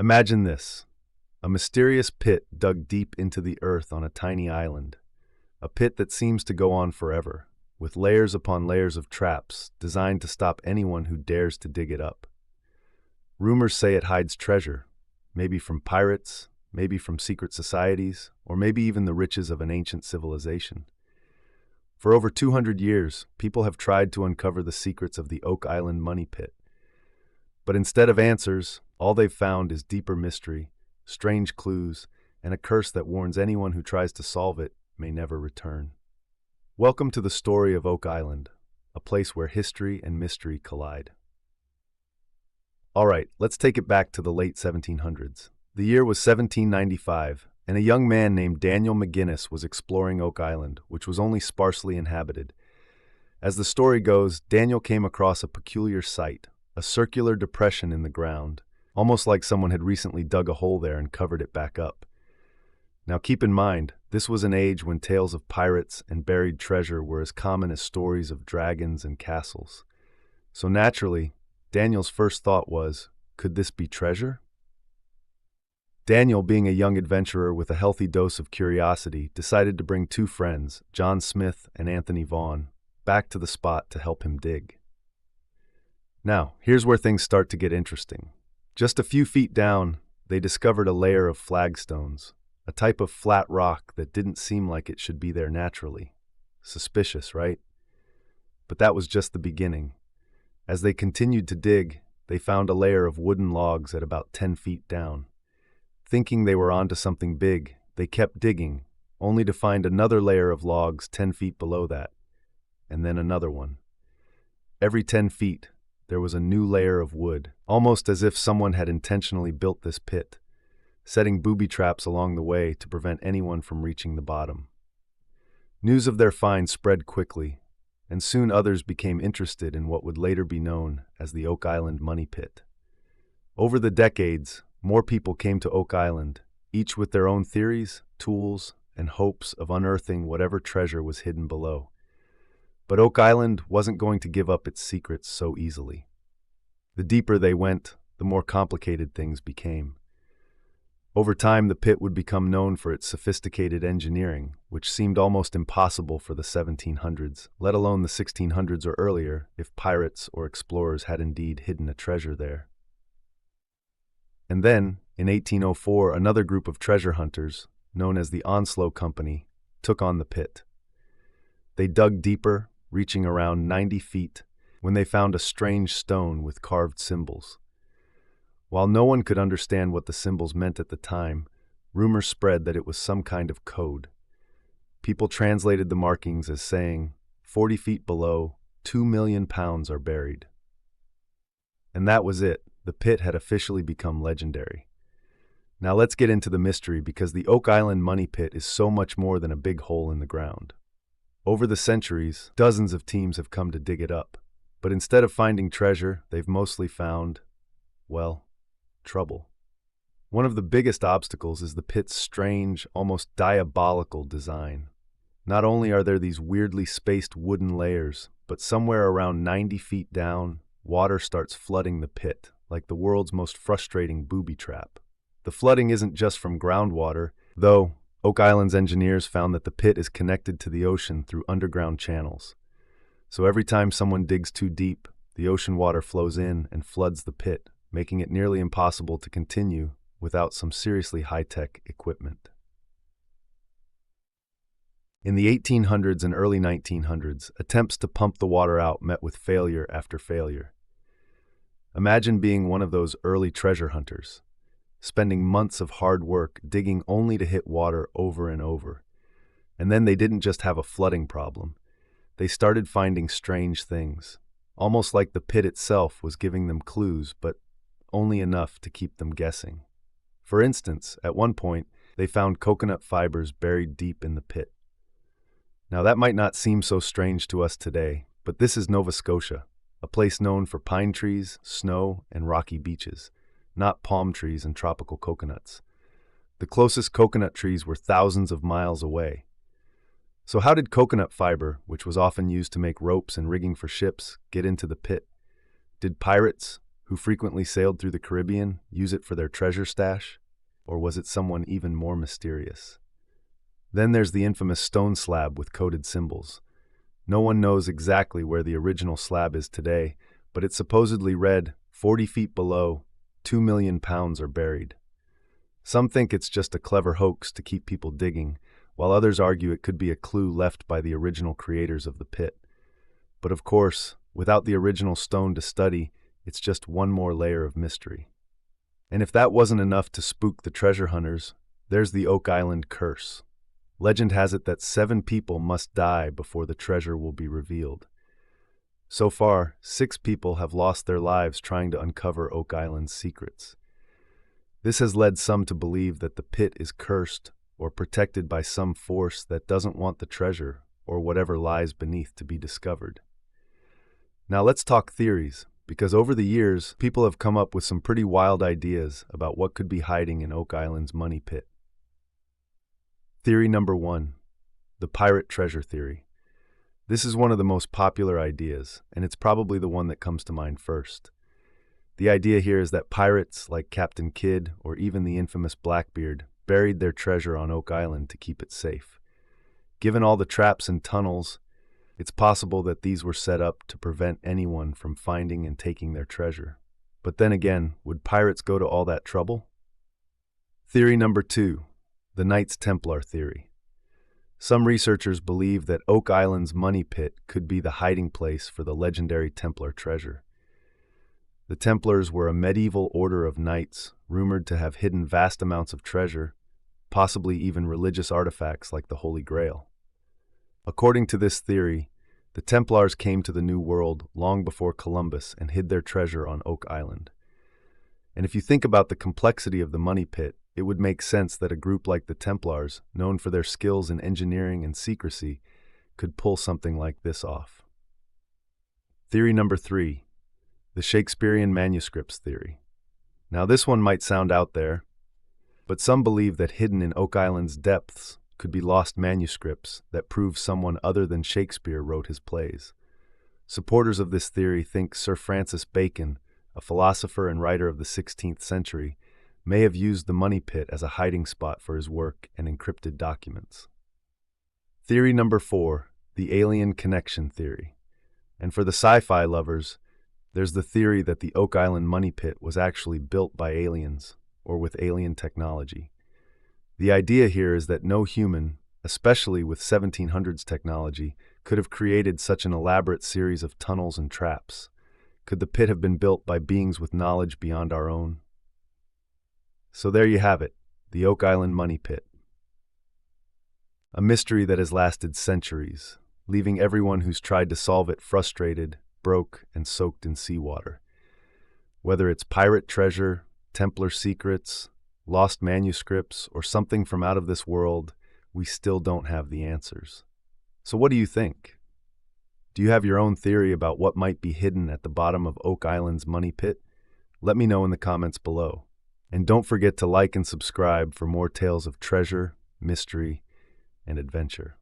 Imagine this, a mysterious pit dug deep into the earth on a tiny island, a pit that seems to go on forever, with layers upon layers of traps designed to stop anyone who dares to dig it up. Rumors say it hides treasure, maybe from pirates, maybe from secret societies, or maybe even the riches of an ancient civilization. For over 200 years, people have tried to uncover the secrets of the Oak Island money pit. But instead of answers, all they've found is deeper mystery, strange clues, and a curse that warns anyone who tries to solve it may never return. Welcome to the story of Oak Island, a place where history and mystery collide. All right, let's take it back to the late 1700s. The year was 1795, and a young man named Daniel McGinnis was exploring Oak Island, which was only sparsely inhabited. As the story goes, Daniel came across a peculiar sight, a circular depression in the ground, almost like someone had recently dug a hole there and covered it back up. Now keep in mind, this was an age when tales of pirates and buried treasure were as common as stories of dragons and castles. So naturally, Daniel's first thought was, could this be treasure? Daniel, being a young adventurer with a healthy dose of curiosity, decided to bring two friends, John Smith and Anthony Vaughan, back to the spot to help him dig. Now, here's where things start to get interesting. Just a few feet down, they discovered a layer of flagstones, a type of flat rock that didn't seem like it should be there naturally. Suspicious, right? But that was just the beginning. As they continued to dig, they found a layer of wooden logs at about 10 feet down. Thinking they were onto something big, they kept digging, only to find another layer of logs 10 feet below that, and then another one. Every 10 feet, there was a new layer of wood, almost as if someone had intentionally built this pit, setting booby traps along the way to prevent anyone from reaching the bottom. News of their find spread quickly, and soon others became interested in what would later be known as the Oak Island Money Pit. Over the decades, more people came to Oak Island, each with their own theories, tools, and hopes of unearthing whatever treasure was hidden below. But Oak Island wasn't going to give up its secrets so easily. The deeper they went, the more complicated things became. Over time, the pit would become known for its sophisticated engineering, which seemed almost impossible for the 1700s, let alone the 1600s or earlier, if pirates or explorers had indeed hidden a treasure there. And then, in 1804, another group of treasure hunters, known as the Onslow Company, took on the pit. They dug deeper, reaching around 90 feet, when they found a strange stone with carved symbols. While no one could understand what the symbols meant at the time, rumors spread that it was some kind of code. People translated the markings as saying, 40 feet below, 2 million pounds are buried. And that was it. The pit had officially become legendary. Now let's get into the mystery, because the Oak Island Money Pit is so much more than a big hole in the ground. Over the centuries, dozens of teams have come to dig it up. But instead of finding treasure, they've mostly found, well, trouble. One of the biggest obstacles is the pit's strange, almost diabolical design. Not only are there these weirdly spaced wooden layers, but somewhere around 90 feet down, water starts flooding the pit, like the world's most frustrating booby trap. The flooding isn't just from groundwater, though Oak Island's engineers found that the pit is connected to the ocean through underground channels. So every time someone digs too deep, the ocean water flows in and floods the pit, making it nearly impossible to continue without some seriously high-tech equipment. In the 1800s and early 1900s, attempts to pump the water out met with failure after failure. Imagine being one of those early treasure hunters, spending months of hard work digging only to hit water over and over. And then they didn't just have a flooding problem. They started finding strange things, almost like the pit itself was giving them clues, but only enough to keep them guessing. For instance, at one point, they found coconut fibers buried deep in the pit. Now that might not seem so strange to us today, but this is Nova Scotia, a place known for pine trees, snow, and rocky beaches, not palm trees and tropical coconuts. The closest coconut trees were thousands of miles away. So how did coconut fiber, which was often used to make ropes and rigging for ships, get into the pit? Did pirates, who frequently sailed through the Caribbean use it for their treasure stash? Or was it someone even more mysterious? Then there's the infamous stone slab with coded symbols. No one knows exactly where the original slab is today, but it supposedly read, 40 feet below, 2 million pounds are buried. Some think it's just a clever hoax to keep people digging, while others argue it could be a clue left by the original creators of the pit. But of course, without the original stone to study, it's just one more layer of mystery. And if that wasn't enough to spook the treasure hunters, there's the Oak Island curse. Legend has it that 7 people must die before the treasure will be revealed. So far, 6 people have lost their lives trying to uncover Oak Island's secrets. This has led some to believe that the pit is cursed or protected by some force that doesn't want the treasure or whatever lies beneath to be discovered. Now let's talk theories, because over the years, people have come up with some pretty wild ideas about what could be hiding in Oak Island's money pit. Theory number 1, the pirate treasure theory. This is one of the most popular ideas, and it's probably the one that comes to mind first. The idea here is that pirates, like Captain Kidd or even the infamous Blackbeard, buried their treasure on Oak Island to keep it safe. Given all the traps and tunnels, it's possible that these were set up to prevent anyone from finding and taking their treasure. But then again, would pirates go to all that trouble? Theory number 2, the Knights Templar theory. Some researchers believe that Oak Island's money pit could be the hiding place for the legendary Templar treasure. The Templars were a medieval order of knights rumored to have hidden vast amounts of treasure, possibly even religious artifacts like the Holy Grail. According to this theory, the Templars came to the New World long before Columbus and hid their treasure on Oak Island. And if you think about the complexity of the money pit, it would make sense that a group like the Templars, known for their skills in engineering and secrecy, could pull something like this off. Theory number 3, the Shakespearean manuscripts theory. Now this one might sound out there, but some believe that hidden in Oak Island's depths could be lost manuscripts that prove someone other than Shakespeare wrote his plays. Supporters of this theory think Sir Francis Bacon, a philosopher and writer of the 16th century, may have used the money pit as a hiding spot for his work and encrypted documents. Theory number 4, the alien connection theory. And for the sci-fi lovers, there's the theory that the Oak Island money pit was actually built by aliens, or with alien technology. The idea here is that no human, especially with 1700s technology, could have created such an elaborate series of tunnels and traps. Could the pit have been built by beings with knowledge beyond our own? So there you have it, the Oak Island money pit. A mystery that has lasted centuries, leaving everyone who's tried to solve it frustrated, broke, and soaked in seawater. Whether it's pirate treasure, Templar secrets, lost manuscripts, or something from out of this world, we still don't have the answers. So what do you think? Do you have your own theory about what might be hidden at the bottom of Oak Island's money pit? Let me know in the comments below. And don't forget to like and subscribe for more tales of treasure, mystery, and adventure.